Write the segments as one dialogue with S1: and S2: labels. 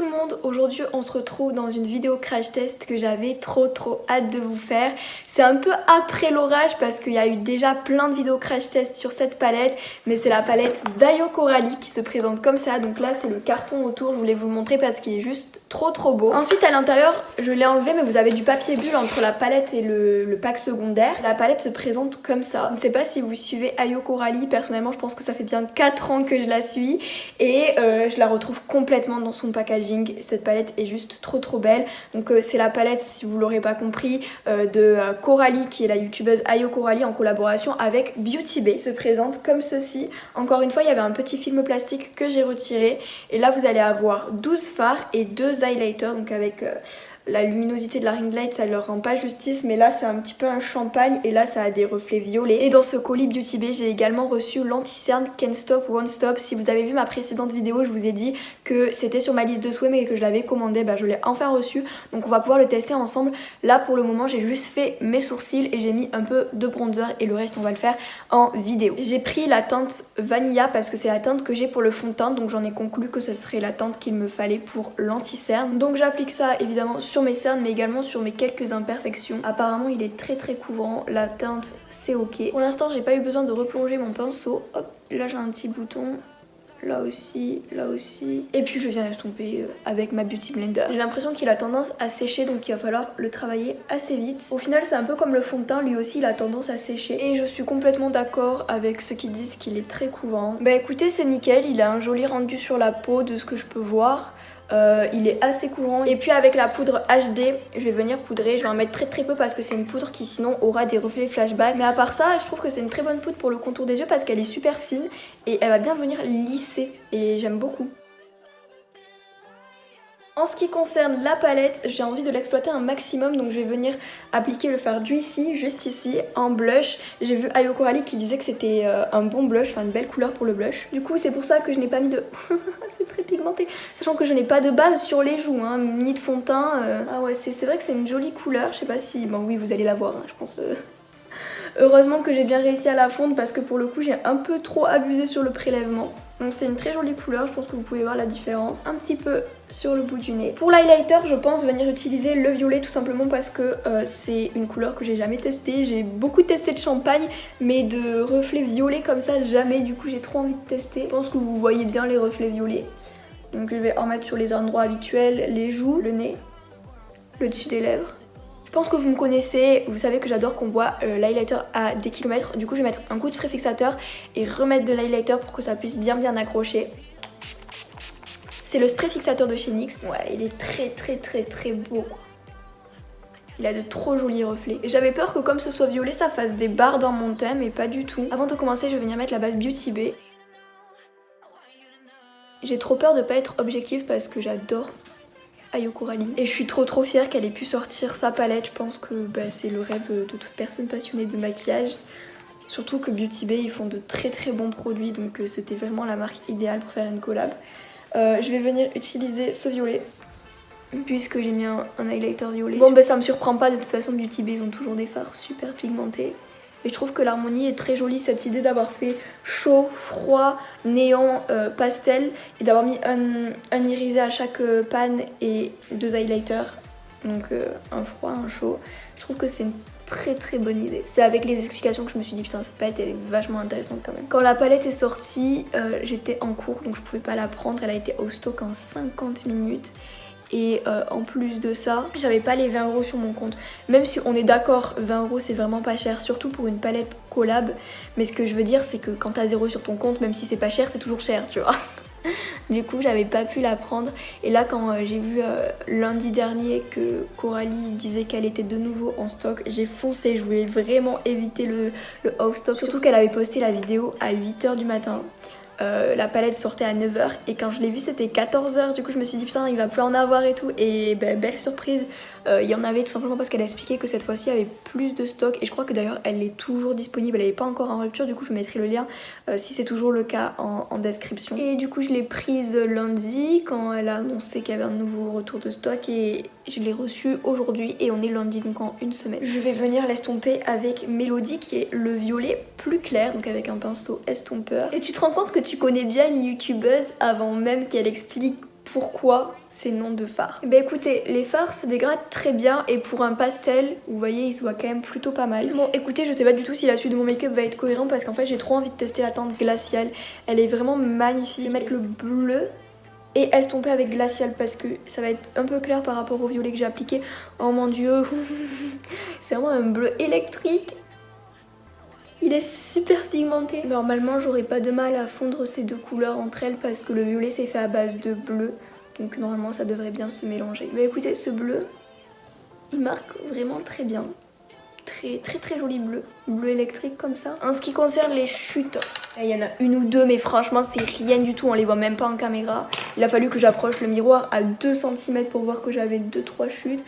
S1: tout le monde, aujourd'hui on se retrouve dans une vidéo crash test que j'avais trop hâte de vous faire. C'est un peu après l'orage parce qu'il y a eu déjà plein de vidéos crash test sur cette palette, mais c'est la palette d'Ayo Coralie qui se présente comme ça. Donc là c'est le carton autour, je voulais vous le montrer parce qu'il est juste trop beau. Ensuite à l'intérieur je l'ai enlevé, mais vous avez du papier bulle entre la palette et le pack secondaire. La palette se présente comme ça. Je ne sais pas si vous suivez Ayo Coralie, personnellement je pense que ça fait bien 4 ans que je la suis et je la retrouve complètement dans son packaging. Cette palette est juste trop belle. Donc c'est la palette, si vous l'aurez pas compris, de Coralie qui est la youtubeuse Ayo Coralie en collaboration avec Beauty Bay. Elle se présente comme ceci. Encore une fois il y avait un petit film plastique que j'ai retiré et là vous allez avoir 12 fards et 2 highlighters, donc avec la luminosité de la ring light ça leur rend pas justice, mais là c'est un petit peu un champagne et là ça a des reflets violets. Et dans ce colis Beauty Bay j'ai également reçu l'anti-cerne Can't Stop Won't Stop. Si vous avez vu ma précédente vidéo, je vous ai dit que c'était sur ma liste de souhaits mais que je l'avais commandé, je l'ai enfin reçu, donc on va pouvoir le tester ensemble. Là pour le moment j'ai juste fait mes sourcils et j'ai mis un peu de bronzer et le reste on va le faire en vidéo. J'ai pris la teinte Vanilla parce que c'est la teinte que j'ai pour le fond de teint, donc j'en ai conclu que ce serait la teinte qu'il me fallait pour l'anti-cerne. Donc j'applique ça évidemment sur mes cernes mais également sur mes quelques imperfections. Apparemment il est très couvrant, la teinte c'est ok. Pour l'instant j'ai pas eu besoin de replonger mon pinceau. Hop, là j'ai un petit bouton, là aussi. Et puis je viens estomper avec ma Beauty Blender. J'ai l'impression qu'il a tendance à sécher, donc il va falloir le travailler assez vite. Au final c'est un peu comme le fond de teint, lui aussi il a tendance à sécher. Et je suis complètement d'accord avec ceux qui disent qu'il est très couvrant. Bah écoutez, c'est nickel, il a un joli rendu sur la peau de ce que je peux voir. Il est assez courant. Et puis avec la poudre HD je vais venir poudrer. Je vais en mettre très peu parce que c'est une poudre qui sinon aura des reflets flashback. Mais à part ça je trouve que c'est une très bonne poudre pour le contour des yeux parce qu'elle est super fine et elle va bien venir lisser et j'aime beaucoup. En ce qui concerne la palette, j'ai envie de l'exploiter un maximum, donc je vais venir appliquer le fard Juicy juste ici en blush. J'ai vu Ayo Coralie qui disait que c'était un bon blush, enfin une belle couleur pour le blush. Du coup c'est pour ça que je n'ai pas mis de... c'est très pigmenté. Sachant que je n'ai pas de base sur les joues, hein, ni de fond de teint. Ah ouais, c'est vrai que c'est une jolie couleur, je sais pas si... Bon oui, vous allez la voir, hein, je pense... Heureusement que j'ai bien réussi à la fondre parce que pour le coup j'ai un peu trop abusé sur le prélèvement. Donc c'est une très jolie couleur, je pense que vous pouvez voir la différence un petit peu sur le bout du nez. Pour l'highlighter je pense venir utiliser le violet tout simplement parce que c'est une couleur que j'ai jamais testée. J'ai beaucoup testé de champagne mais de reflets violets comme ça jamais, du coup j'ai trop envie de tester. Je pense que vous voyez bien les reflets violets. Donc je vais en mettre sur les endroits habituels, les joues, le nez, le dessus des lèvres. Je pense que vous me connaissez, vous savez que j'adore qu'on voit l'highlighter à des kilomètres. Du coup je vais mettre un coup de préfixateur et remettre de l'highlighter pour que ça puisse bien accrocher. C'est le spray fixateur de chez NYX. Ouais, il est très beau. Il a de trop jolis reflets. J'avais peur que comme ce soit violet ça fasse des barres dans mon teint, mais pas du tout. Avant de commencer je vais venir mettre la base Beauty Bay. J'ai trop peur de pas être objective parce que j'adore Ayo Coralie. Et je suis trop fière qu'elle ait pu sortir sa palette. Je pense que c'est le rêve de toute personne passionnée de maquillage. Surtout que Beauty Bay ils font de très bons produits, donc c'était vraiment la marque idéale pour faire une collab. Je vais venir utiliser ce violet puisque j'ai mis un highlighter violet. Bon ça me surprend pas, de toute façon Beauty Bay ils ont toujours des fards super pigmentés. Et je trouve que l'harmonie est très jolie, cette idée d'avoir fait chaud, froid, néon, pastel et d'avoir mis un irisé à chaque panne et 2 highlighters, donc un froid, un chaud. Je trouve que c'est une très bonne idée. C'est avec les explications que je me suis dit putain cette palette elle est vachement intéressante quand même. Quand la palette est sortie, j'étais en cours donc je pouvais pas la prendre, elle a été au stock en 50 minutes. Et en plus de ça, j'avais pas les 20 € sur mon compte. Même si on est d'accord, 20 € c'est vraiment pas cher, surtout pour une palette collab. Mais ce que je veux dire c'est que quand t'as 0 sur ton compte, même si c'est pas cher, c'est toujours cher, tu vois. Du coup j'avais pas pu la prendre. Et là quand j'ai vu lundi dernier que Coralie disait qu'elle était de nouveau en stock, j'ai foncé, je voulais vraiment éviter le out stock. Surtout qu'elle avait posté la vidéo à 8 h du matin. La palette sortait à 9 h et quand je l'ai vue c'était 14 h, du coup je me suis dit putain il va plus en avoir et tout, et belle surprise, il y en avait tout simplement parce qu'elle a expliqué que cette fois-ci il y avait plus de stock et je crois que d'ailleurs elle est toujours disponible, elle n'est pas encore en rupture, du coup je mettrai le lien si c'est toujours le cas en description. Et du coup je l'ai prise lundi quand elle a annoncé qu'il y avait un nouveau retour de stock et je l'ai reçue aujourd'hui et on est lundi donc en une semaine. Je vais venir l'estomper avec Mélodie qui est le violet plus clair, donc avec un pinceau estompeur. Et tu te rends compte que tu connais bien une youtubeuse avant même qu'elle explique pourquoi ces noms de fards. Bah écoutez, les fards se dégradent très bien et pour un pastel, vous voyez, il se voit quand même plutôt pas mal. Bon écoutez, je sais pas du tout si la suite de mon make-up va être cohérent parce qu'en fait j'ai trop envie de tester la teinte glaciale. Elle est vraiment magnifique. Je vais mettre le bleu et estomper avec glacial parce que ça va être un peu clair par rapport au violet que j'ai appliqué. Oh mon dieu, c'est vraiment un bleu électrique. Il est super pigmenté. Normalement j'aurais pas de mal à fondre ces deux couleurs entre elles parce que le violet c'est fait à base de bleu. Donc normalement ça devrait bien se mélanger. Mais écoutez, ce bleu, il marque vraiment très bien. Très joli bleu. Bleu électrique comme ça. En ce qui concerne les chutes, il y en a une ou deux mais franchement c'est rien du tout. On les voit même pas en caméra. Il a fallu que j'approche le miroir à 2 cm pour voir que j'avais 2-3 chutes.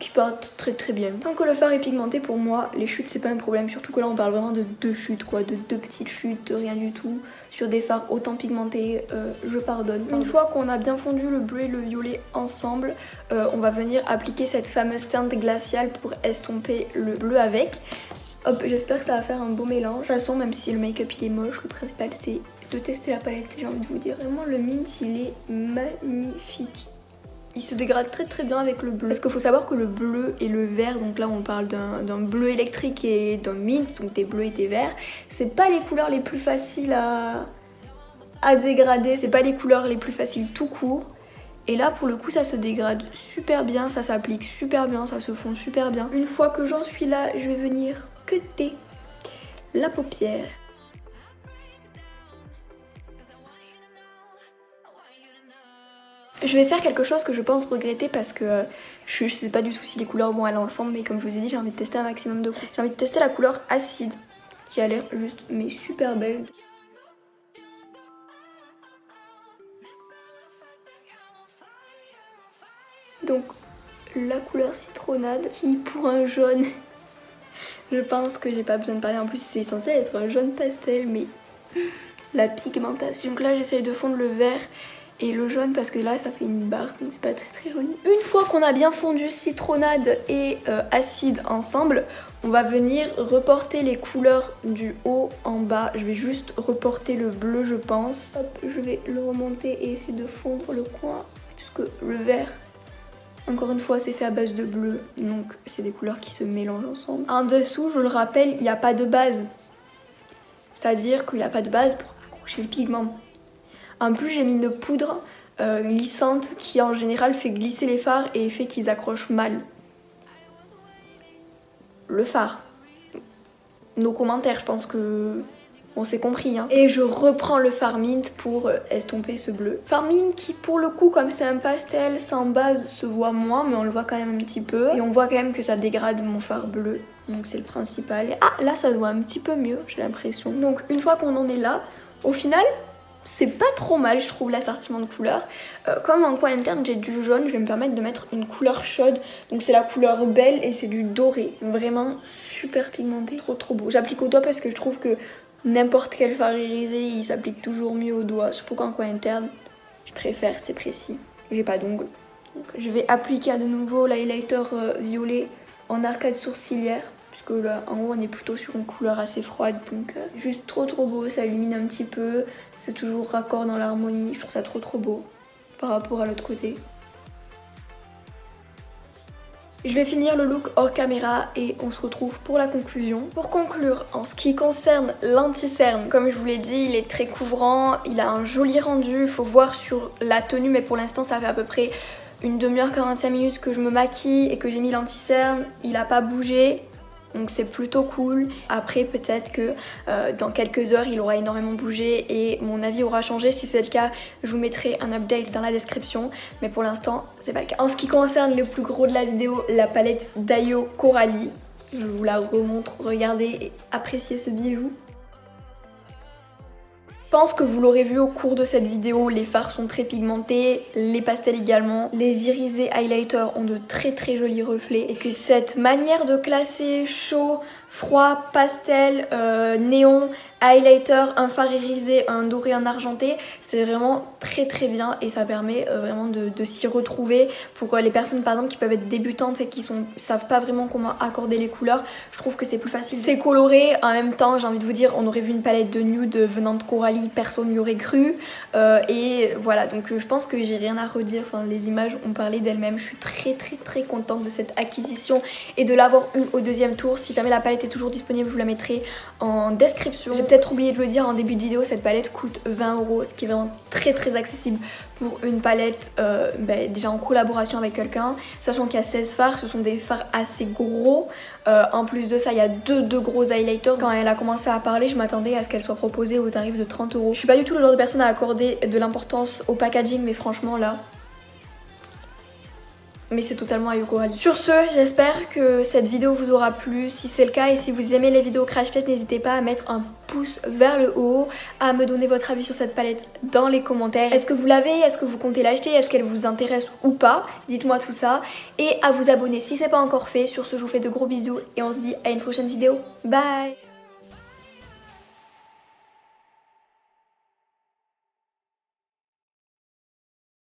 S1: Qui partent très bien. Tant que le fard est pigmenté, pour moi, les chutes c'est pas un problème. Surtout que là on parle vraiment de 2 chutes quoi, de 2 petites chutes, de rien du tout. Sur des fards autant pigmentés, je pardonne. Une fois qu'on a bien fondu le bleu et le violet ensemble, on va venir appliquer cette fameuse teinte glaciale pour estomper le bleu avec. Hop, j'espère que ça va faire un beau mélange. De toute façon, même si le make-up il est moche, le principal c'est de tester la palette, j'ai envie de vous dire. Vraiment le mint il est magnifique. Il se dégrade très bien avec le bleu. Parce qu'il faut savoir que le bleu et le vert, donc là on parle d'un bleu électrique et d'un mint, donc des bleus et des verts, c'est pas les couleurs les plus faciles à dégrader, c'est pas les couleurs les plus faciles tout court. Et là pour le coup ça se dégrade super bien, ça s'applique super bien, ça se fond super bien. Une fois que j'en suis là, je vais venir cutter la paupière. Je vais faire quelque chose que je pense regretter parce que je sais pas du tout si les couleurs vont aller ensemble, mais comme je vous ai dit, j'ai envie de tester un maximum de couleurs. J'ai envie de tester la couleur acide qui a l'air juste mais super belle. Donc la couleur citronnade qui pour un jaune, je pense que j'ai pas besoin de parler, en plus c'est censé être un jaune pastel, mais la pigmentation. Donc là j'essaye de fondre le vert et le jaune parce que là ça fait une barre donc c'est pas très joli. Une fois qu'on a bien fondu citronnade et acide ensemble, on va venir reporter les couleurs du haut en bas. Je vais juste reporter le bleu je pense. Hop, je vais le remonter et essayer de fondre le coin puisque le vert, encore une fois c'est fait à base de bleu donc c'est des couleurs qui se mélangent ensemble. En dessous, je le rappelle, il n'y a pas de base. C'est-à-dire qu'il n'y a pas de base pour accrocher le pigment. En plus j'ai mis une poudre glissante qui en général fait glisser les fards et fait qu'ils accrochent mal le fard. Nos commentaires, je pense que on s'est compris hein. Et je reprends le fard mint pour estomper ce bleu. Fard mint qui pour le coup comme c'est un pastel sans base se voit moins mais on le voit quand même un petit peu. Et on voit quand même que ça dégrade mon fard bleu. Donc c'est le principal. Et ah là ça se voit un petit peu mieux j'ai l'impression. Donc une fois qu'on en est là, au final c'est pas trop mal je trouve l'assortiment de couleurs. Comme en coin interne j'ai du jaune, je vais me permettre de mettre une couleur chaude. Donc c'est la couleur belle et c'est du doré. Vraiment super pigmenté, trop beau. J'applique au doigt parce que je trouve que n'importe quel fard irisé il s'applique toujours mieux au doigt. Surtout qu'en coin interne je préfère, c'est précis. J'ai pas d'ongles. Donc je vais appliquer à de nouveau l'highlighter violet en arcade sourcilière. Puisque là en haut on est plutôt sur une couleur assez froide donc juste trop beau, ça illumine un petit peu, c'est toujours raccord dans l'harmonie, je trouve ça trop beau par rapport à l'autre côté. Je vais finir le look hors caméra et on se retrouve pour la conclusion. Pour conclure, en ce qui concerne l'anti-cerne, comme je vous l'ai dit, il est très couvrant, il a un joli rendu, il faut voir sur la tenue mais pour l'instant ça fait à peu près une demi-heure, 45 minutes que je me maquille et que j'ai mis l'anti-cerne, il a pas bougé. Donc c'est plutôt cool. Après peut-être que dans quelques heures il aura énormément bougé et mon avis aura changé. Si c'est le cas, je vous mettrai un update dans la description. Mais pour l'instant c'est pas le cas. En ce qui concerne le plus gros de la vidéo, la palette Dayo Coralie. Je vous la remontre, regardez et appréciez ce bijou. Je pense que vous l'aurez vu au cours de cette vidéo, les fards sont très pigmentés, les pastels également. Les irisés highlighters ont de très jolis reflets et que cette manière de classer chaud, froid, pastel, néon, highlighter, un fard irisé, un doré, un argenté. C'est vraiment très très bien et ça permet vraiment de s'y retrouver. Pour les personnes par exemple qui peuvent être débutantes et qui savent pas vraiment comment accorder les couleurs, je trouve que c'est plus facile. C'est coloré, en même temps j'ai envie de vous dire, on aurait vu une palette de nude venant de Coralie, personne n'y aurait cru. Et voilà, donc je pense que j'ai rien à redire, enfin, les images ont parlé d'elles-mêmes. Je suis très contente de cette acquisition et de l'avoir eu au deuxième tour. Si jamais la palette est toujours disponible, je vous la mettrai en description. J'ai peut-être oublié de le dire en début de vidéo, cette palette coûte 20 €, ce qui est vraiment très accessible pour une palette déjà en collaboration avec quelqu'un, sachant qu'il y a 16 fards, ce sont des fards assez gros. En plus de ça, il y a deux gros highlighters. Quand elle a commencé à parler, je m'attendais à ce qu'elle soit proposée au tarif de 30 €. Je suis pas du tout le genre de personne à accorder de l'importance au packaging, mais franchement là... mais c'est totalement à Coralie. Sur ce, j'espère que cette vidéo vous aura plu. Si c'est le cas et si vous aimez les vidéos crash test, n'hésitez pas à mettre un pouce vers le haut, à me donner votre avis sur cette palette dans les commentaires. Est-ce que vous l'avez? Est-ce que vous comptez l'acheter? Est-ce qu'elle vous intéresse ou pas? Dites-moi tout ça. Et à vous abonner si c'est pas encore fait. Sur ce, je vous fais de gros bisous et on se dit à une prochaine vidéo. Bye!